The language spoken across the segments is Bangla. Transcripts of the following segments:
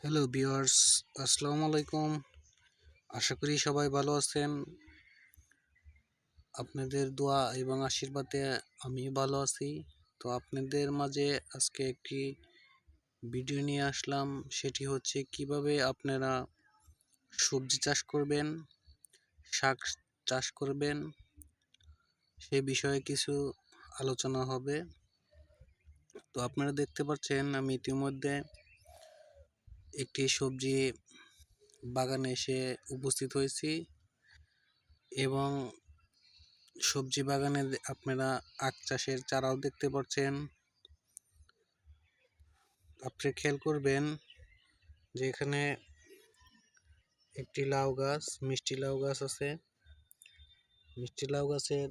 হ্যালো ভিউয়ার্স, আসসালামু আলাইকুম। আশা করি সবাই ভালো আছেন। আপনাদের দোয়া এবং আশীর্বাদে আমি ভালো আছি। তো আপনাদের মাঝে আজকে একটি ভিডিও নিয়ে আসলাম। সেটি হচ্ছে কিভাবে আপনারা সবজি চাষ করবেন, শাক চাষ করবেন, সে বিষয়ে কিছু আলোচনা হবে। তো আপনারা দেখতে পাচ্ছেন আমি ইতিমধ্যে একটি সবজি বাগানে এসে উপস্থিত হয়েছি এবং সবজি বাগানে আপনারা আখ চাষের চারাও দেখতে পাচ্ছেন। আপনি খেয়াল করবেন যে এখানে একটি লাউ গাছ, মিষ্টি লাউ গাছ আছে। মিষ্টি লাউ গাছের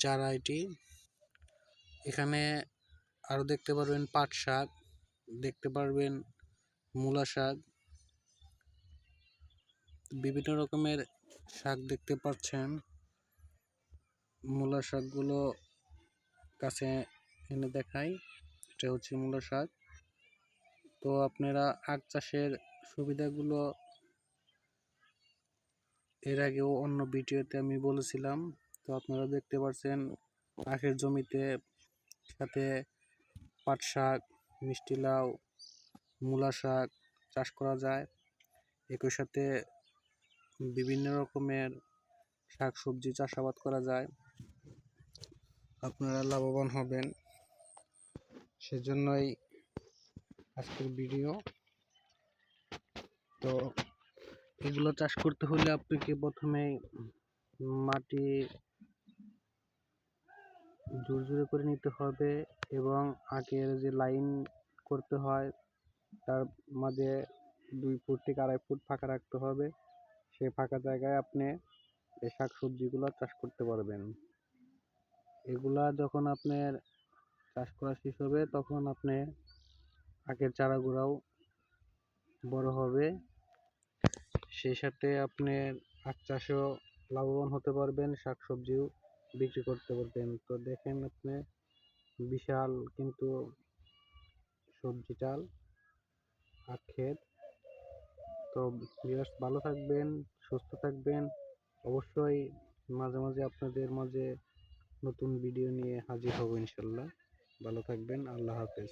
চারা এটি। এখানে আরো দেখতে পারবেন পাট শাক, দেখতে পারবেন মূলা শাক, বিভিন্ন রকমের শাক দেখতে পাচ্ছেন। মূলা শাকগুলো কাছে এনে দেখাই, এটা হচ্ছে মূলা শাক। তো আপনারা আখ চাষের সুবিধাগুলো এর আগেও অন্য ভিডিওতে আমি বলেছিলাম। তো আপনারা দেখতে পাচ্ছেন আখের জমিতে সাথে পাট শাক, মিষ্টি লাউ, মূলা শাক চাষ করা যায়। একই সাথে বিভিন্ন রকমের শাক সবজি চাষাবাদ করা যায়। আপনারা লাভবান হবেন, সেজন্যই আজকের ভিডিও। তো এগুলো চাষ করতে হলে আপনাকে প্রথমেই মাটি ঝুরঝুরে করে নিতে হবে এবং আগের যে লাইন করতে হয় তার মাঝে 2 ফুট থেকে 2.5 ফুট ফাঁকা রাখতে হবে। সেই ফাঁকা জায়গায় আপনি এই শাক সবজিগুলো চাষ করতে পারবেন। এগুলা যখন আপনার চাষ করা শেষ হবে তখন আপনি আখের চারাগুলাও বড় হবে, সেই সাথে আপনি আখ চাষেও লাভবান হতে পারবেন, শাক সবজিও বিক্রি করতে পারবেন। তো দেখেন আপনি বিশাল কিন্তু সবজি চাল, আখ ক্ষেত। তো ভিউয়ার্স, ভালো থাকবেন, সুস্থ থাকবেন। অবশ্যই মাঝে মাঝে আপনাদের মাঝে নতুন ভিডিও নিয়ে হাজির হব ইনশাল্লাহ। ভালো থাকবেন, আল্লাহ হাফেজ।